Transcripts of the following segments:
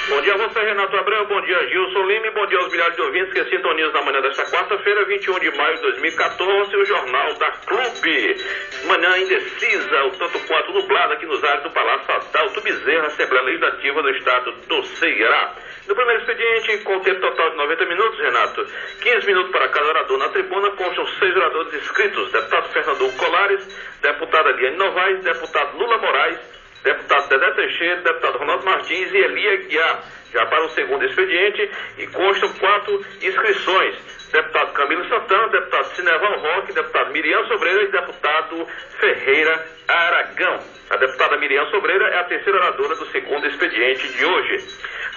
Bom dia a você, Renato Abreu, bom dia Gilson Lima e bom dia aos milhares de ouvintes que sintonizam na manhã desta quarta-feira, 21 de maio de 2014, o Jornal da Clube. Manhã indecisa, o tanto quanto nublada aqui nos ares do Palácio Adalto Bezerra, Assembleia Legislativa do Estado do Ceará. No primeiro expediente, com tempo total de 90 minutos, Renato, 15 minutos para cada orador na tribuna, constam 6 oradores inscritos, deputado Fernando Colares, deputada Eliane Novaes, deputado Lula Moraes, deputado Dedé Teixeira, deputado Ronaldo Martins e Elia Guiar. Já para o segundo expediente, e constam 4 inscrições, deputado Camilo Santana, deputado Cineval Roque, deputado Miriam Sobreira e deputado Ferreira Aragão. A deputada Miriam Sobreira é a terceira oradora do segundo expediente de hoje.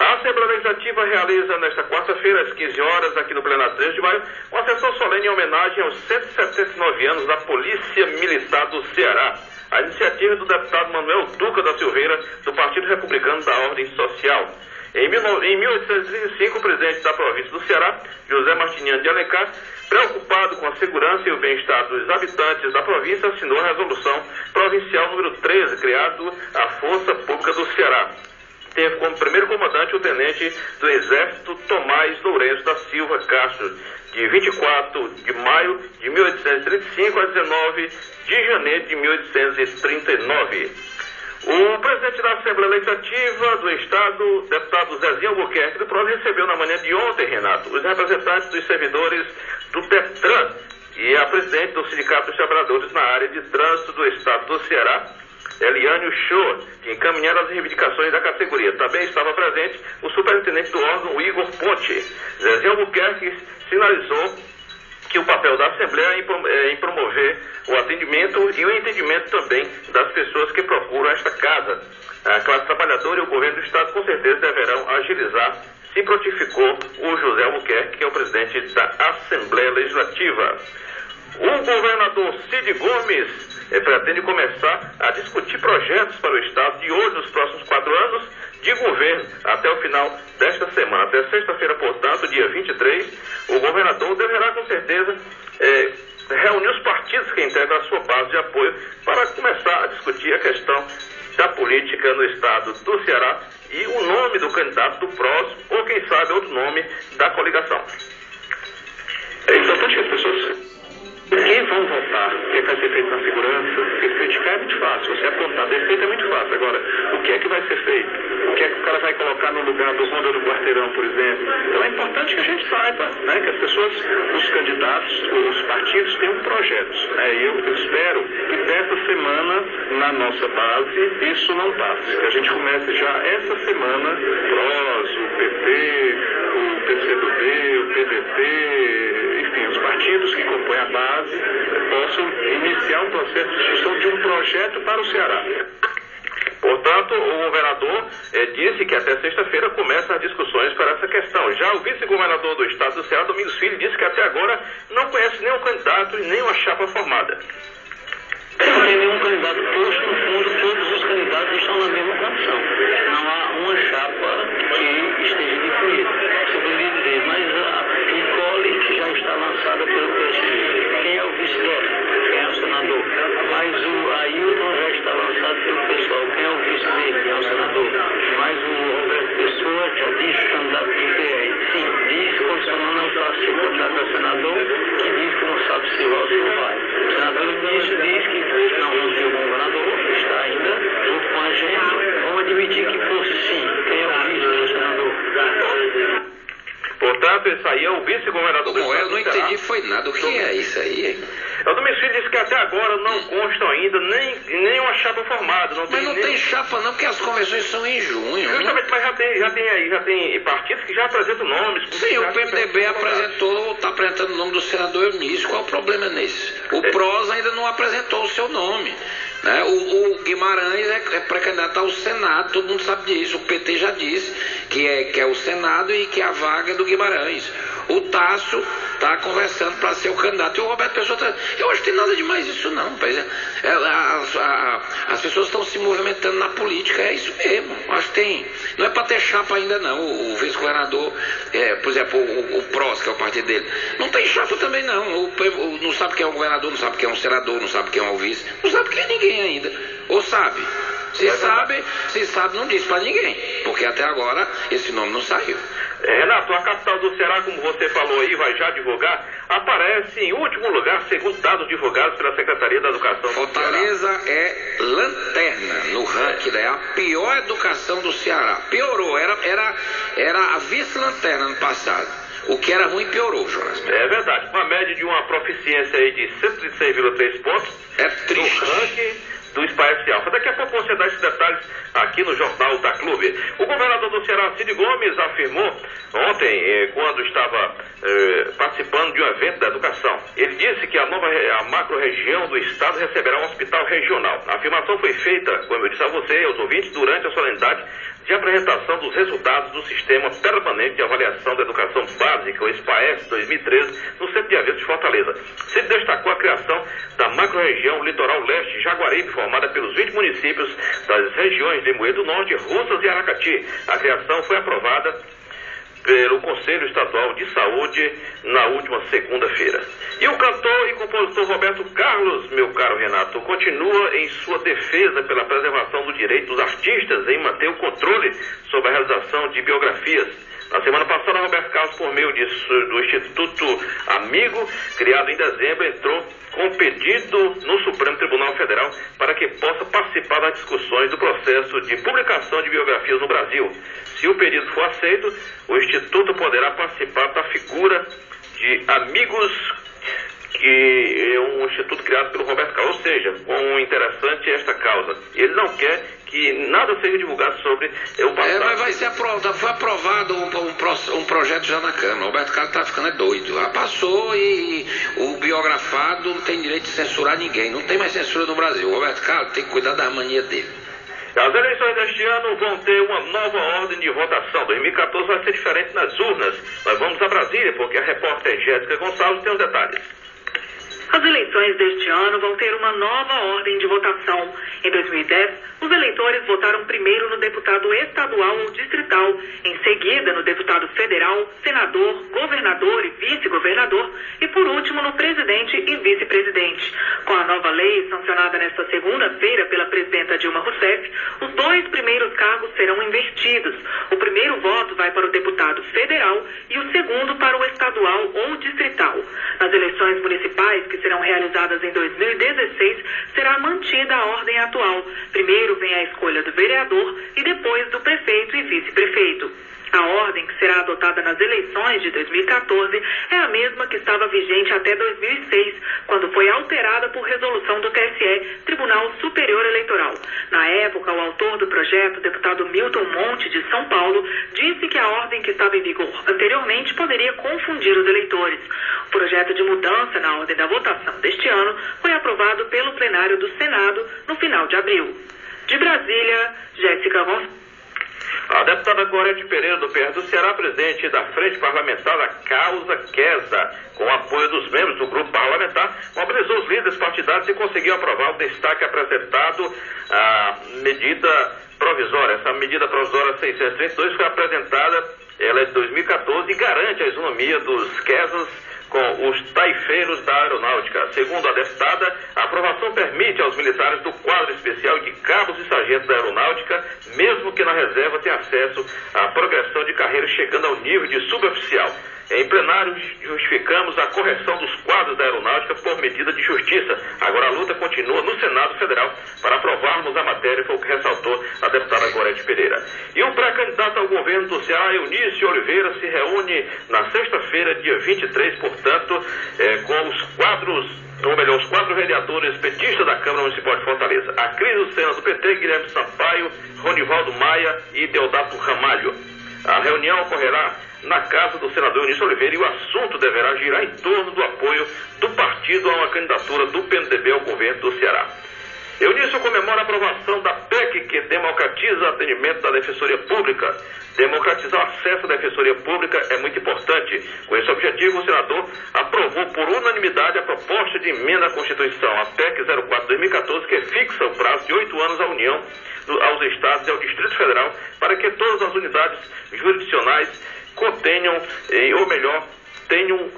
A Assembleia Legislativa realiza nesta quarta-feira, às 15 horas, aqui no plenário 3 de maio, uma sessão solene em homenagem aos 179 anos da Polícia Militar do Ceará. A iniciativa do deputado Manuel Duca da Silveira, do Partido Republicano da Ordem Social. Em 1835, o presidente da província do Ceará, José Martiniano de Alencar, preocupado com a segurança e o bem-estar dos habitantes da província, assinou a resolução provincial número 13, criado a Força Pública do Ceará. Teve como primeiro comandante o tenente do Exército Tomás Lourenço da Silva Castro, de 24 de maio de 1835 a 19 de janeiro de 1839. O presidente da Assembleia Legislativa do Estado, deputado Zezinho Albuquerque do PROS, recebeu na manhã de ontem, Renato, os representantes dos servidores do DETRAN e a presidente do Sindicato dos Trabalhadores na área de trânsito do Estado do Ceará, Eliane Uchoa, que encaminharam as reivindicações da categoria. Também estava presente o superintendente do órgão, Igor Ponte. Zezinho Albuquerque sinalizou que o papel da Assembleia é em promover o atendimento e o entendimento também das pessoas que procuram esta casa. A classe trabalhadora e o governo do Estado com certeza deverão agilizar, se prontificou o José Albuquerque, que é o presidente da Assembleia Legislativa. O governador Cid Gomes pretende começar a discutir projetos para o Estado de hoje, nos próximos 4 anos de governo, até o final desta semana. Até sexta-feira, portanto, dia 23, o governador deverá, com certeza, reunir os partidos que integram a sua base de apoio para começar a discutir a questão da política no Estado do Ceará e o nome do candidato do PROS, ou quem sabe outro nome da coligação. É importante que as pessoas que vão votar, o que vai ser feito na segurança, porque criticar é muito fácil, você apontar defeito é muito fácil. Agora, o que é que vai ser feito? O que é que o cara vai colocar no lugar do Ronda do Quarteirão, por exemplo? Então é importante que a gente saiba, né, que as pessoas, os candidatos, os partidos tenham projetos, né, e eu espero que dessa semana, na nossa base, isso não passe, que a gente comece já essa semana, PROS, o PT, o PCdoB, o PDT, enfim, os partidos que compõem a base possam iniciar um processo de discussão de um projeto para o Ceará. Portanto, o governador disse que até sexta-feira começam as discussões para essa questão. Já o vice-governador do Estado do Ceará, Domingos Filho, disse que até agora não conhece nenhum candidato e nenhuma chapa formada. Não tem nenhum candidato posto, no fundo, todos os candidatos estão na mesma condição. Não há uma chapa que esteja definida. Você poderia dizer, mas a Nicole já está lançada pelo PSD. Quem é o vice-dela? Quem é o senador? Mas o Ailton já está lançado pelo pessoal. Quem é o vice dele? Quem é o senador? Mas o Roberto Pessoa já disse candidato do PR. Sim, diz, continuando não está ser candidato a senador, que diz que não sabe se vai ou se não vai. O senador diz que não viu o governador, está ainda junto com a gente. Vamos admitir que fosse sim. Quem é o vice do senador? Portanto, esse aí é o vice-governador do Estado. Eu não entendi foi nada. O que é isso aí, hein? O Domingos Filho disse que até agora não constam ainda nem uma chapa formada. Mas não tem chapa não, porque as convenções são em junho. Justamente, mas já tem partidos que já apresentam nomes. Sim, o PMDB está apresentando o nome do senador Eunício. Qual o problema nesse? O PROS ainda não apresentou o seu nome. Né? O Guimarães é pré-candidato ao Senado, todo mundo sabe disso. O PT já disse que é o Senado e que a vaga é do Guimarães. O Tasso está conversando para ser o candidato e o Roberto Pessoa está... Eu acho que tem nada demais isso não. As pessoas estão se movimentando na política, é isso mesmo. Acho que tem... Não é para ter chapa ainda não. O vice-governador, por exemplo, o PROS, que é o partido dele, não tem chapa também não. Não sabe quem é o governador, não sabe quem é um senador, não sabe quem é o vice, não sabe quem é ninguém ainda. Ou sabe? Se sabe, não diz para ninguém, porque até agora esse nome não saiu. Renato, a capital do Ceará, como você falou aí, vai já divulgar, aparece em último lugar, segundo dados divulgados pela Secretaria da Educação. Fortaleza é lanterna no ranking, é a pior educação do Ceará. Piorou, era a vice-lanterna no passado. O que era ruim piorou, Jonas. É verdade, uma média de uma proficiência aí de 136,3 pontos. É triste. No ranking do SPAESP Alfa. Daqui a pouco você dá esses detalhes aqui no Jornal da Clube. O governador do Ceará, Cid Gomes, afirmou ontem, quando estava participando de um evento da educação, ele disse que a macro-região do estado receberá um hospital regional. A afirmação foi feita, como eu disse a você e aos ouvintes, durante a solenidade de apresentação dos resultados do Sistema Permanente de Avaliação da Educação Básica, o SPAES 2013, no Centro de Eventos de Fortaleza. Cid destacou a criação da macro-região Litoral Leste Jaguaribe, formada pelos 20 municípios das regiões de Moedo Norte, Russas e Aracati. A criação foi aprovada pelo Conselho Estadual de Saúde na última segunda-feira. E o cantor e compositor Roberto Carlos, meu caro Renato, continua em sua defesa pela preservação do direito dos artistas em manter o controle sobre a realização de biografias. Na semana passada, Roberto Carlos, por meio do Instituto Amigo, criado em dezembro, entrou com pedido no Supremo Tribunal Federal para que possa participar das discussões do processo de publicação de biografias no Brasil. Se o pedido for aceito, o Instituto poderá participar da figura de Amigos, que é um instituto criado pelo Roberto Carlos, ou seja, com interessante esta causa. Ele não quer que nada seja divulgado sobre o passado. Mas vai ser aprovado, foi aprovado um projeto já na Câmara. O Roberto Carlos está ficando doido. Já passou e o biografado não tem direito de censurar ninguém. Não tem mais censura no Brasil. O Roberto Carlos tem que cuidar da mania dele. As eleições deste ano vão ter uma nova ordem de votação. 2014 vai ser diferente nas urnas. Nós vamos a Brasília, porque a repórter Jéssica Gonçalves tem os detalhes. As eleições deste ano vão ter uma nova ordem de votação. Em 2010, os eleitores votaram primeiro no deputado estadual ou distrital, em seguida no deputado federal, senador, governador e vice-governador e, por último, no presidente e vice-presidente. Com a nova lei, sancionada nesta segunda-feira pela presidenta Dilma Rousseff, os dois primeiros cargos serão invertidos. O primeiro voto vai para o deputado federal e o segundo para o estadual ou distrital. Nas eleições municipais, que serão realizadas em 2016, será mantida a ordem atual. Primeiro vem a escolha do vereador e depois do prefeito e vice-prefeito. A ordem que será adotada nas eleições de 2014 é a mesma que estava vigente até 2006, quando foi alterada por resolução do TSE, Tribunal Superior Eleitoral. Na época, o autor do projeto, o deputado Milton Monte, de São Paulo, disse que a ordem que estava em vigor anteriormente poderia confundir os eleitores. O projeto de mudança na ordem da votação deste ano foi aprovado pelo plenário do Senado no final de abril. De Brasília, Jéssica Gonçalves. A deputada Gorete Pereira, do PR do Ceará, presidente da Frente Parlamentar da Causa Quesa, com o apoio dos membros do grupo parlamentar, mobilizou os líderes partidários e conseguiu aprovar o destaque apresentado à medida provisória. Essa medida provisória 632 foi apresentada, ela é de 2014 e garante a isonomia dos Quesas com os taifeiros da aeronáutica. Segundo a deputada, a aprovação permite aos militares do quadro especial de cabos e sargentos da aeronáutica, mesmo que na reserva, tenham acesso à progressão de carreira chegando ao nível de suboficial. Em plenário, justificamos a correção dos quadros da aeronáutica por medida de justiça. Agora a luta continua no Senado Federal para aprovarmos a matéria, foi o que ressaltou a deputada Gorete Pereira. E o pré-candidato ao governo do Ceará, Eunício Oliveira, se reúne na sexta-feira, dia 23, portanto, com os quatro vereadores petistas da Câmara Municipal de Fortaleza. A Cris Lucena do PT, Guilherme Sampaio, Ronivaldo Maia e Deodato Ramalho. A reunião ocorrerá na casa do senador Eunício Oliveira e o assunto deverá girar em torno do apoio do partido a uma candidatura do PMDB ao governo do Ceará. Eunício comemora a aprovação da PEC que democratiza o atendimento da Defensoria Pública. Democratizar o acesso à Defensoria Pública é muito importante. Com esse objetivo, o senador aprovou por unanimidade a proposta de emenda à Constituição, a PEC 04/2014, que fixa o prazo de 8 anos à União, aos Estados e ao Distrito Federal, para que todas as unidades jurisdicionais contenham, ou melhor, tenham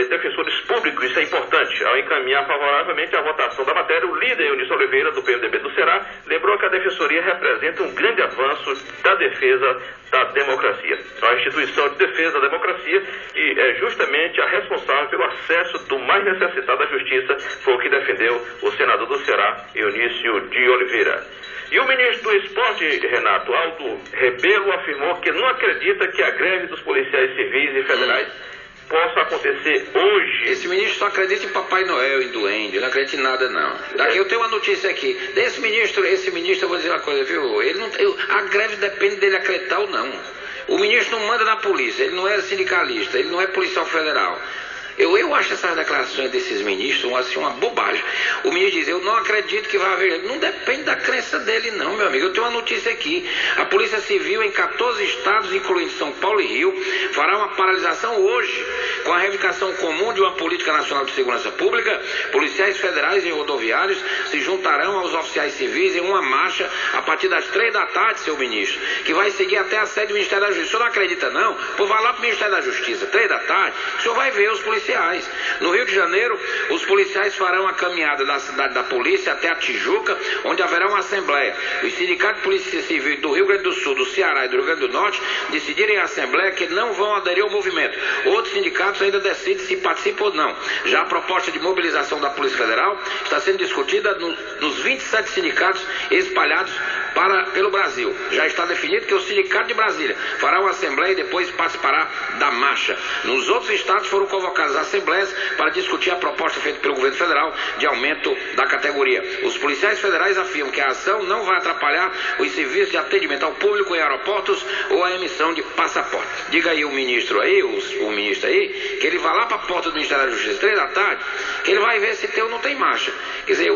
defensores públicos, isso é importante. Ao encaminhar favoravelmente a votação da matéria, o líder Eunice Oliveira, do PMDB do Ceará, lembrou que a Defensoria representa um grande avanço da defesa da democracia. A instituição de defesa da democracia e é justamente a responsável pelo acesso do mais necessitado à justiça, foi o que defendeu o senador do Ceará, Eunice de Oliveira. E o ministro do Esporte, Renato Aldo Rebelo, afirmou que não acredita que a greve dos policiais civis e federais possa acontecer hoje. Esse ministro só acredita em Papai Noel, em duende, não acredita em nada não. Daqui eu tenho uma notícia aqui. Esse ministro, eu vou dizer uma coisa, viu? A greve depende dele acreditar ou não. O ministro não manda na polícia, ele não é sindicalista, ele não é policial federal. Eu acho essas declarações desses ministros assim, uma bobagem. O ministro diz, eu não acredito que vai haver. Não depende da crença dele não, meu amigo. Eu tenho uma notícia aqui. A Polícia Civil em 14 estados, incluindo São Paulo e Rio, fará uma paralisação hoje, com a reivindicação comum de uma política nacional de segurança pública. Policiais federais e rodoviários se juntarão aos oficiais civis em uma marcha a partir das 3 da tarde, seu ministro, que vai seguir até a sede do Ministério da Justiça. O senhor não acredita não? Pô, vai lá para o Ministério da Justiça, 3 da tarde, o senhor vai ver os policiais. No Rio de Janeiro, os policiais farão a caminhada da cidade da polícia até a Tijuca, onde haverá uma assembleia. Os sindicatos de polícia civil do Rio Grande do Sul, do Ceará e do Rio Grande do Norte decidirem em assembleia que não vão aderir ao movimento. Outros sindicatos ainda decidem se participam ou não. Já a proposta de mobilização da Polícia Federal está sendo discutida nos 27 sindicatos espalhados pelo Brasil. Já está definido que o Sindicato de Brasília fará uma assembleia e depois participará da marcha. Nos outros estados foram convocadas assembleias para discutir a proposta feita pelo governo federal de aumento da categoria. Os policiais federais afirmam que a ação não vai atrapalhar os serviços de atendimento ao público em aeroportos ou a emissão de passaporte. Diga aí o ministro aí, que ele vai lá para a porta do Ministério da Justiça 3 da tarde, que ele vai ver se tem ou não tem marcha. Quer dizer,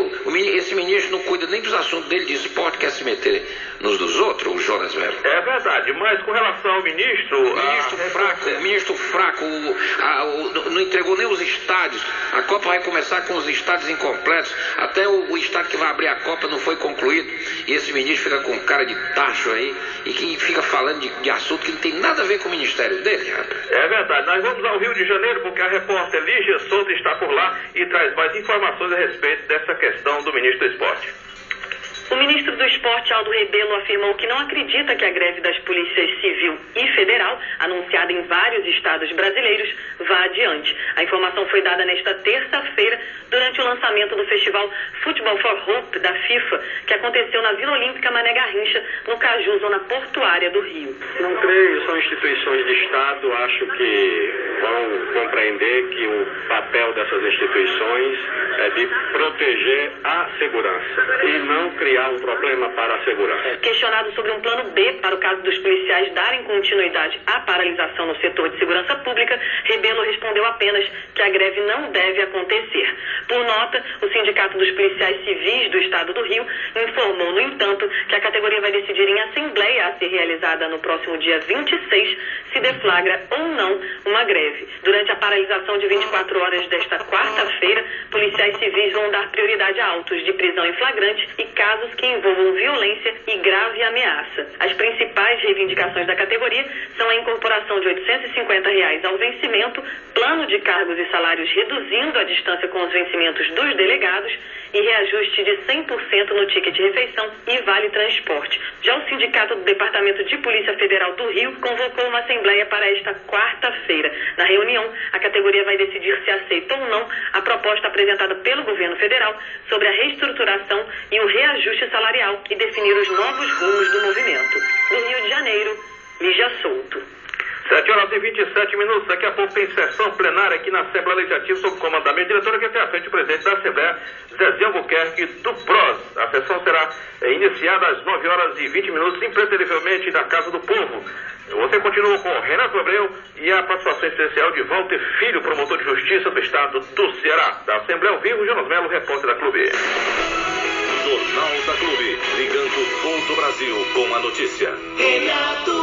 esse ministro não cuida nem dos assuntos dele de esporte, quer se meter nos dos outros, o Jonas Velho. É verdade, mas com relação ao ministro... Ministro fraco, não entregou nem os estádios. A Copa vai começar com os estádios incompletos. Até o estádio que vai abrir a Copa não foi concluído. E esse ministro fica com cara de tacho aí e que fica falando de assunto que não tem nada a ver com o ministério dele, rapaz. É verdade. Nós vamos ao Rio de Janeiro porque a repórter Lígia Souto está por lá e traz mais informações a respeito dessa questão do ministro do Esporte. O ministro do Esporte, Aldo Rebelo, afirmou que não acredita que a greve das polícias civil e federal, anunciada em vários estados brasileiros, vá adiante. A informação foi dada nesta terça-feira, durante o lançamento do festival Football for Hope da FIFA, que aconteceu na Vila Olímpica Mané Garrincha, no Caju, zona portuária do Rio. Não creio, são instituições de Estado, acho que vão compreender que o papel dessas instituições é de proteger a segurança e não criar um problema para a segurança. Questionado sobre um plano B para o caso dos policiais darem continuidade à paralisação no setor de segurança pública, Rebelo respondeu apenas que a greve não deve acontecer. Por nota, o Sindicato dos Policiais Civis do Estado do Rio informou, no entanto, que a categoria vai decidir em assembleia a ser realizada no próximo dia 26 se deflagra ou não uma greve. Durante a paralisação de 24 horas desta quarta-feira, policiais civis vão dar prioridade a autos de prisão em flagrante e casos que envolvam violência e grave ameaça. As principais reivindicações da categoria são a incorporação de R$ 850 ao vencimento, plano de cargos e salários reduzindo a distância com os vencimentos dos delegados e reajuste de 100% no ticket de refeição e vale transporte. Já o Sindicato do Departamento de Polícia Federal do Rio convocou uma assembleia para esta quarta-feira. Na reunião, a categoria vai decidir se aceita ou não a proposta apresentada pelo governo federal sobre a reestruturação e o reajuste salarial e definir os novos rumos do movimento. Do Rio de Janeiro, Lígia Souto. 7h27. Daqui a pouco tem sessão plenária aqui na Assembleia Legislativa sob comando da minha diretora, que tem à frente o presidente da Assembleia, Zezé Albuquerque, do PROS. A sessão será iniciada às 9h20, impreterivelmente, na Casa do Povo. Você continua com Renato Abreu e a participação especial de Walter Filho, promotor de justiça do Estado do Ceará. Da Assembleia ao vivo, Jonas Melo, repórter da Clube. Jornal da Clube, ligando todo o Brasil com a notícia. Renato